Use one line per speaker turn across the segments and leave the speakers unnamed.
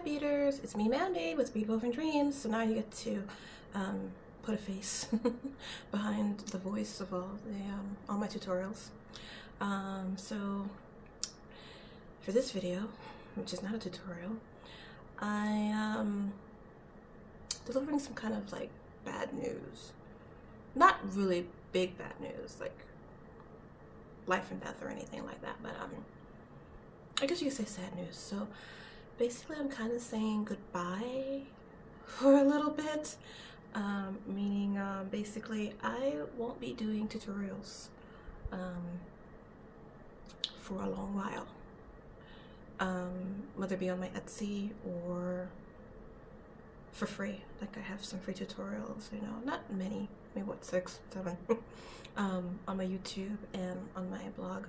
beaters, it's me Mandy with Bead Woven Dreams. So now you get to put a face behind the voice of all my tutorials. So for this video, which is not a tutorial, I am delivering some kind of like bad news. Not really big bad news, like life and death or anything like that, but I guess you could say sad news. So basically I'm kind of saying goodbye for a little bit, meaning basically I won't be doing tutorials for a long while, whether it be on my Etsy or for free. Like I have some free tutorials, you know, not many, maybe what, 6, 7 on my YouTube and on my blog.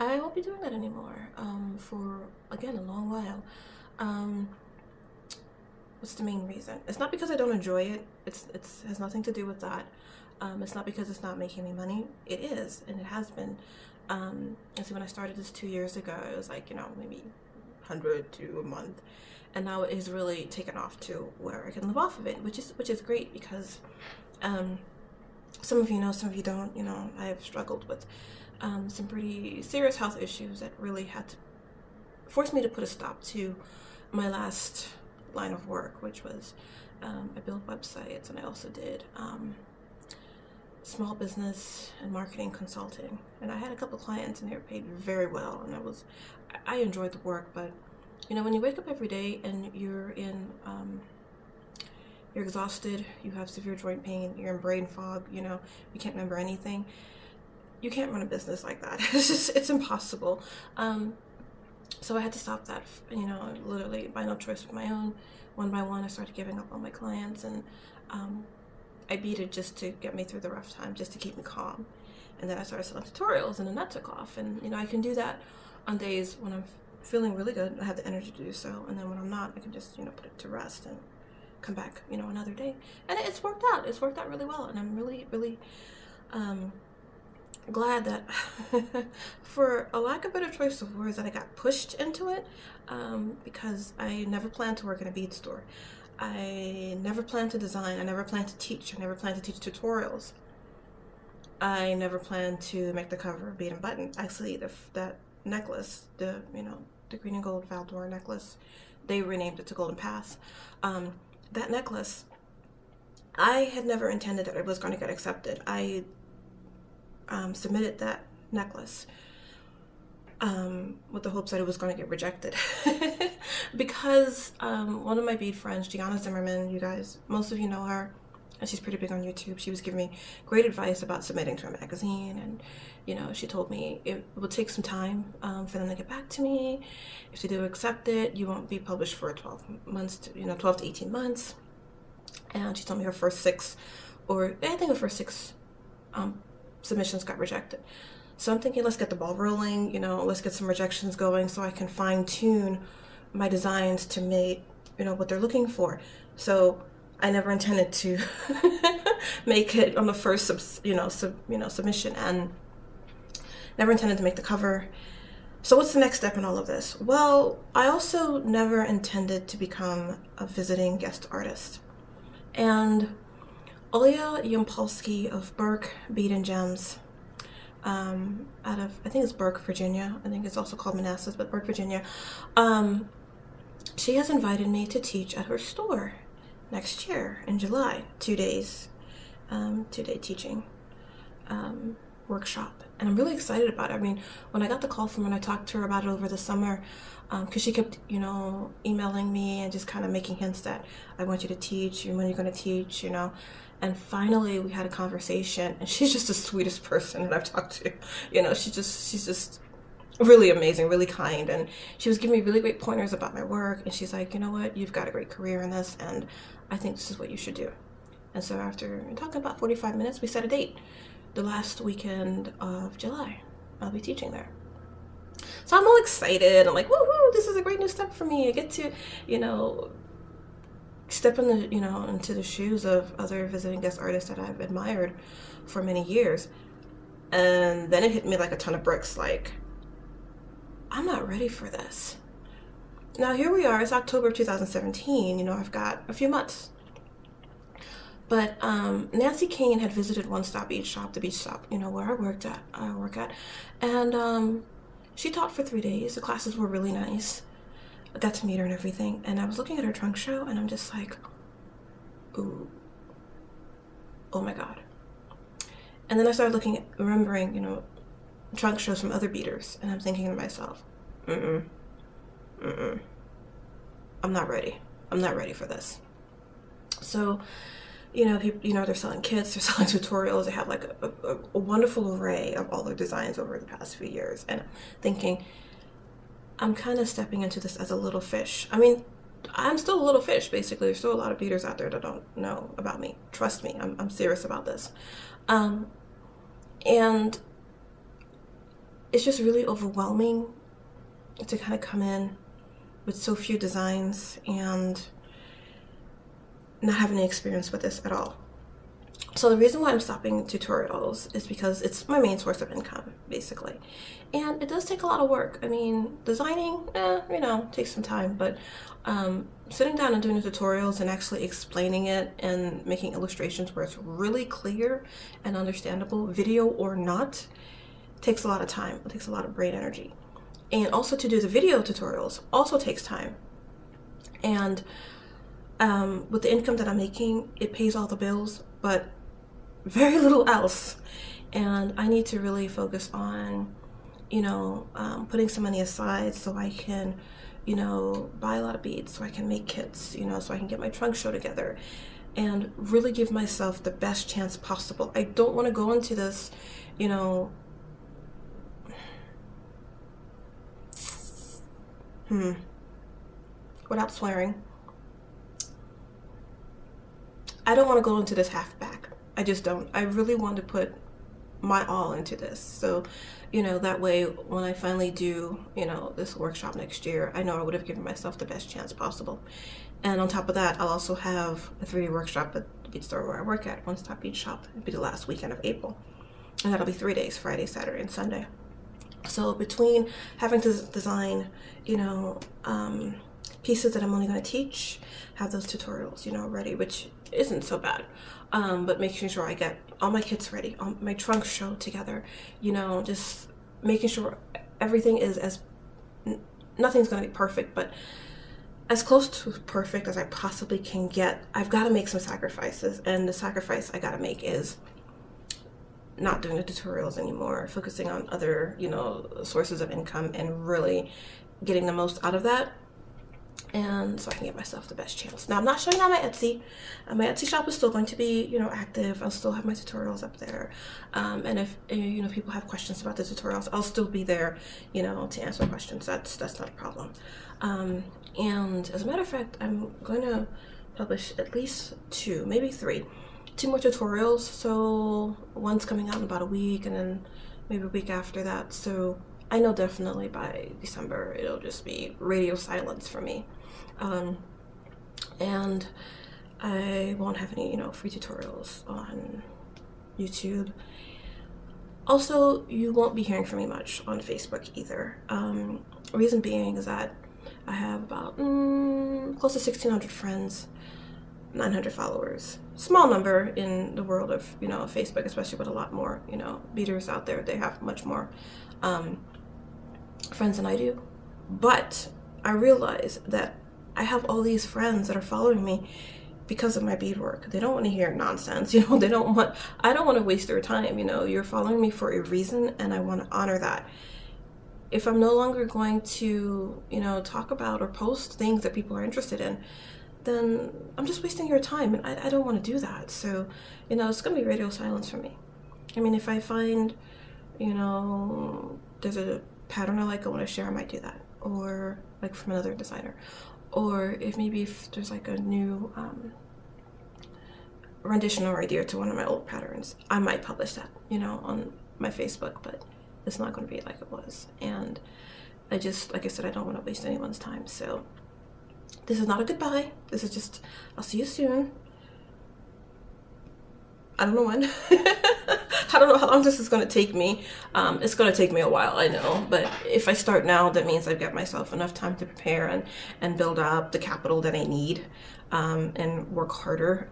I won't be doing that anymore for, again, a long while. What's the main reason? It's not because I don't enjoy it. It has nothing to do with that. It's not because it's not making me money. It is, and it has been. And so when I started this 2 years ago, it was like, you know, maybe 100 to a month. And now it has really taken off to where I can live off of it, which is great because some of you know, some of you don't. You know, I have struggled with some pretty serious health issues that really had to force me to put a stop to my last line of work, which was I built websites, and I also did small business and marketing consulting. And I had a couple clients, and they were paid very well, and I enjoyed the work. But you know, when you wake up every day and you're exhausted, you have severe joint pain, you're in brain fog, you know, you can't remember anything. You can't run a business like that. It's impossible. So I had to stop that, you know, literally by no choice of my own. One by one, I started giving up on my clients, and I beaded just to get me through the rough time, just to keep me calm. And then I started selling tutorials, and then that took off. And you know, I can do that on days when I'm feeling really good. I have the energy to do so. And then when I'm not, I can just, you know, put it to rest and come back, you know, another day. And it's worked out. It's worked out really well, and I'm really, really glad that for a lack of better choice of words, that I got pushed into it, because I never planned to work in a bead store. I never planned to design. I never planned to teach. I never planned to teach tutorials. I never planned to make the cover of Bead and Button. Actually, that necklace, the green and gold Valdor necklace, they renamed it to Golden Path. That necklace, I had never intended that it was going to get accepted. I submitted that necklace with the hopes that it was going to get rejected because one of my bead friends, Gianna Zimmerman, you guys, most of you know her, and she's pretty big on YouTube. She was giving me great advice about submitting to a magazine, and you know, she told me it would take some time for them to get back to me. If they do accept it, you won't be published for 12 to 18 months. And she told me her first 6, or I think her first 6 submissions got rejected. So I'm thinking, let's get the ball rolling, you know, let's get some rejections going so I can fine tune my designs to make, you know, what they're looking for. So I never intended to make it on the first submission, and never intended to make the cover. So what's the next step in all of this? Well, I also never intended to become a visiting guest artist. And Olya Yampolsky of Burke Bead and Gems, out of, I think it's Burke, Virginia. I think it's also called Manassas, but Burke, Virginia. She has invited me to teach at her store next year in July, 2 days, 2-day teaching workshop. And I'm really excited about it. I mean, when I got the call from her and I talked to her about it over the summer, because she kept, you know, emailing me and just kind of making hints that I want you to teach, and when you're going to teach, you know. And finally we had a conversation, and she's just the sweetest person that I've talked to. You know, she's just really amazing, really kind, and she was giving me really great pointers about my work. And she's like, you know what, you've got a great career in this, and I think this is what you should do. And so after talking about 45 minutes, we set a date. The last weekend of July, I'll be teaching there. So I'm all excited. I'm like, woohoo, this is a great new step for me. I get to, you know, step in the, you know, into the shoes of other visiting guest artists that I've admired for many years. And then it hit me like a ton of bricks, like, I'm not ready for this. now here we are, it's October 2017, you know, I've got a few months. But Nancy Kane had visited One Stop Bead Shop, the beach shop, you know, where I work at. And she taught for 3 days. The classes were really nice. I got to meet her and everything. And I was looking at her trunk show and I'm just like, ooh, oh my God. And then I started remembering, you know, trunk shows from other beaders. And I'm thinking to myself, I'm not ready. I'm not ready for this. So, you know, people, you know, they're selling kits, they're selling tutorials, they have like a wonderful array of all their designs over the past few years. And thinking, I'm kind of stepping into this as a little fish. I mean, I'm still a little fish, basically. There's still a lot of beaders out there that don't know about me. Trust me, I'm serious about this. And it's just really overwhelming to kind of come in with so few designs and not having any experience with this at all. So the reason why I'm stopping tutorials is because it's my main source of income, basically. And it does take a lot of work. I mean, designing, you know, takes some time, but sitting down and doing the tutorials and actually explaining it and making illustrations where it's really clear and understandable, video or not, takes a lot of time. It takes a lot of brain energy. And also to do the video tutorials also takes time. And with the income that I'm making, it pays all the bills, but very little else. And I need to really focus on, you know, putting some money aside so I can, you know, buy a lot of beads, so I can make kits, you know, so I can get my trunk show together and really give myself the best chance possible. I don't want to go into this, you know, without swearing. I don't want to go into this half back. I just don't. I really want to put my all into this. So, you know, that way when I finally do, you know, this workshop next year, I know I would have given myself the best chance possible. And on top of that, I'll also have a 3-day workshop at the bead store where I work at, One Stop Bead Shop. It'll be the last weekend of April. And that'll be 3 days, Friday, Saturday, and Sunday. So between having to design, you know, pieces that I'm only going to teach, have those tutorials, you know, ready, which isn't so bad, but making sure I get all my kits ready, all my trunk show together, you know, just making sure everything is nothing's going to be perfect, but as close to perfect as I possibly can get. I've got to make some sacrifices, and the sacrifice I got to make is not doing the tutorials anymore, focusing on other, you know, sources of income and really getting the most out of that. And so I can give myself the best chance. Now, I'm not showing on my Etsy. My Etsy shop is still going to be, you know, active. I'll still have my tutorials up there. And if, you know, people have questions about the tutorials, I'll still be there, you know, to answer questions. That's not a problem. And as a matter of fact, I'm going to publish at least 2, maybe 3 more tutorials. So one's coming out in about a week, and then maybe a week after that. So I know definitely by December it'll just be radio silence for me. And I won't have any, you know, free tutorials on YouTube. Also, you won't be hearing from me much on Facebook either. Reason being is that I have about close to 1,600 friends, 900 followers. Small number in the world of, you know, Facebook, especially with a lot more, you know, beaders out there. They have much more friends than I do. But I realize that I have all these friends that are following me because of my beadwork. They don't want to hear nonsense, you know. I don't want to waste their time, you know. You're following me for a reason, and I want to honor that. If I'm no longer going to, you know, talk about or post things that people are interested in, then I'm just wasting your time, and I don't want to do that. So, you know, it's going to be radio silence for me. I mean, if I find, you know, there's a pattern I like, I want to share, I might do that. Or like from another designer. Or if there's like a new rendition or idea to one of my old patterns, I might publish that, you know, on my Facebook, but it's not going to be like it was. And I just, like I said, I don't want to waste anyone's time. So this is not a goodbye. This is just, I'll see you soon. I don't know when. I don't know how long this is going to take me. It's going to take me a while, I know, but if I start now, that means I've got myself enough time to prepare and build up the capital that I need, and work harder.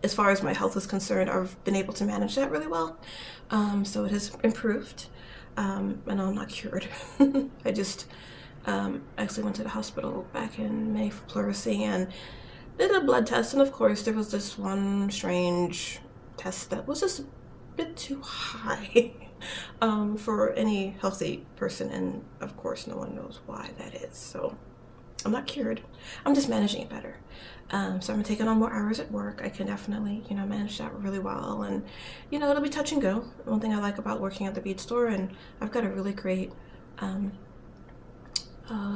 As far as my health is concerned, I've been able to manage that really well. So it has improved, and I'm not cured. I just actually went to the hospital back in May for pleurisy and did a blood test, and of course there was this one strange test that was just a bit too high for any healthy person, and of course no one knows why that is. So I'm not cured. I'm just managing it better. So I'm taking on more hours at work. I can definitely, you know, manage that really well, and you know, it'll be touch and go. One thing I like about working at the bead store, and I've got a really great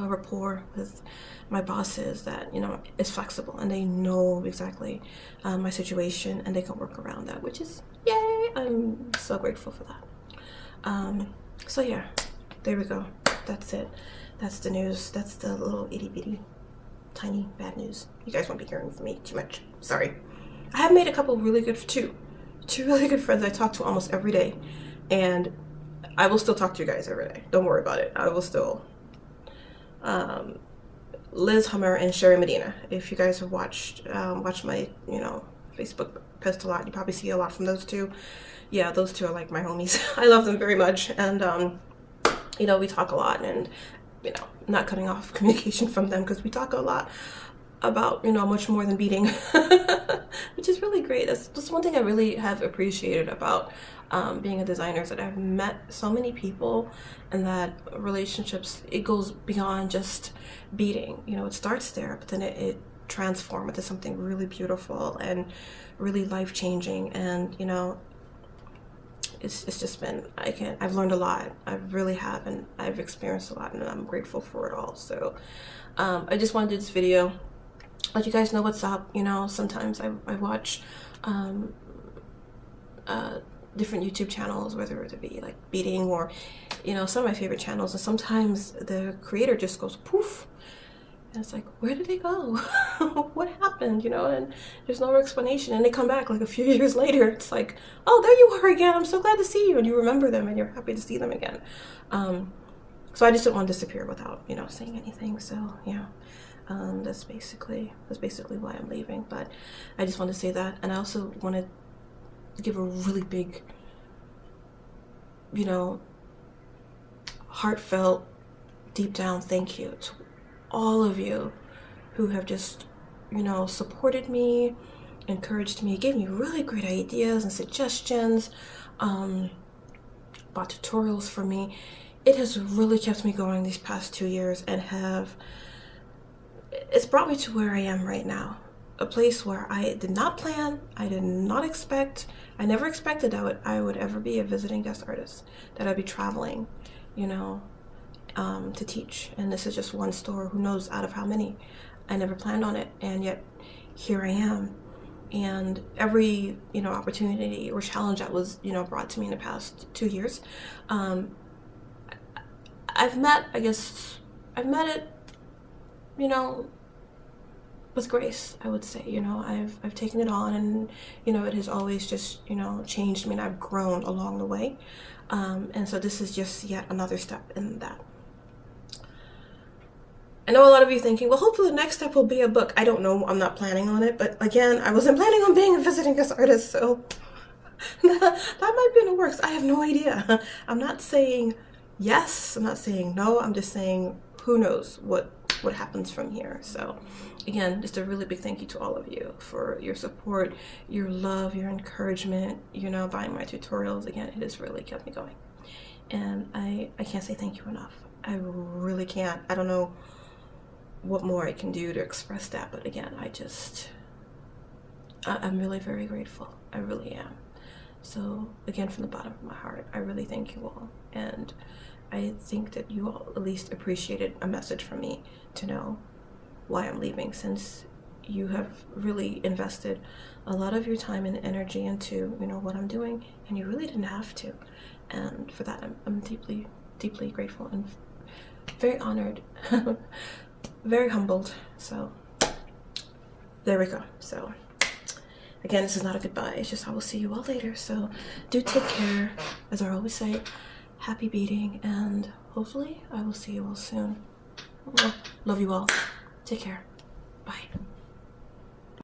rapport with my bosses that, you know, is flexible, and they know exactly my situation, and they can work around that, which is yay. I'm so grateful for that. So yeah, there we go. That's it. That's the news. That's the little itty bitty tiny bad news. You guys won't be hearing from me too much. Sorry. I have made a couple really good, two really good friends I talk to almost every day, and I will still talk to you guys every day. Don't worry about it. I will still. Liz Hummer and Sherry Medina. If you guys have watched my, you know, Facebook post a lot, you probably see a lot from those two. Yeah, those two are like my homies. I love them very much, and you know, we talk a lot, and you know, not cutting off communication from them because we talk a lot about, you know, much more than beading, which is really great. That's one thing I really have appreciated about being a designer, is that I've met so many people, and that relationships, it goes beyond just beading. You know, it starts there, but then it transforms into something really beautiful and really life-changing. And you know, it's just been, I've learned a lot. I really have, and I've experienced a lot, and I'm grateful for it all. So I just wanted to do this video, let you guys know what's up. You know, sometimes I watch different YouTube channels, whether it be like beading or, you know, some of my favorite channels, and sometimes the creator just goes poof, and it's like, where did they go? What happened? You know, and there's no explanation, and they come back like a few years later. It's like, oh, there you are again. I'm so glad to see you, and you remember them, and you're happy to see them again. So I just didn't want to disappear without, you know, saying anything. So yeah, that's basically why I'm leaving. But I just wanted to say that, and I also wanted to give a really big, you know, heartfelt, deep down thank you to all of you who have just, you know, supported me, encouraged me, gave me really great ideas and suggestions, bought tutorials for me. It has really kept me going these past 2 years, and it's brought me to where I am right now. A place where I did not plan, I did not expect, I never expected that I would ever be a visiting guest artist, that I'd be traveling, you know, to teach. And this is just one store, who knows out of how many. I never planned on it, and yet here I am. And every, you know, opportunity or challenge that was, you know, brought to me in the past 2 years, I've met it, you know, with grace, I would say. You know, I've taken it on, and you know, it has always just, you know, changed me, and I've grown along the way. And so this is just yet another step in that. I know a lot of you thinking, well, hopefully the next step will be a book. I don't know, I'm not planning on it, but again, I wasn't planning on being a visiting guest artist, so that might be in the works. I have no idea. I'm not saying yes, I'm not saying no, I'm just saying who knows what happens from here. So again, just a really big thank you to all of you for your support, your love, your encouragement, you know, buying my tutorials. Again, it has really kept me going, and I can't say thank you enough. I really can't. I don't know what more I can do to express that, but again, I'm really very grateful. I really am. So again, from the bottom of my heart, I really thank you all, and I think that you all at least appreciated a message from me to know why I'm leaving, since you have really invested a lot of your time and energy into, you know, what I'm doing, and you really didn't have to. And for that, I'm deeply, deeply grateful and very honored, very humbled. So there we go. So Again, this is not a goodbye. It's just I will see you all later. So do take care. As I always say, happy beading, and hopefully I will see you all soon. Love you all. Take care. Bye.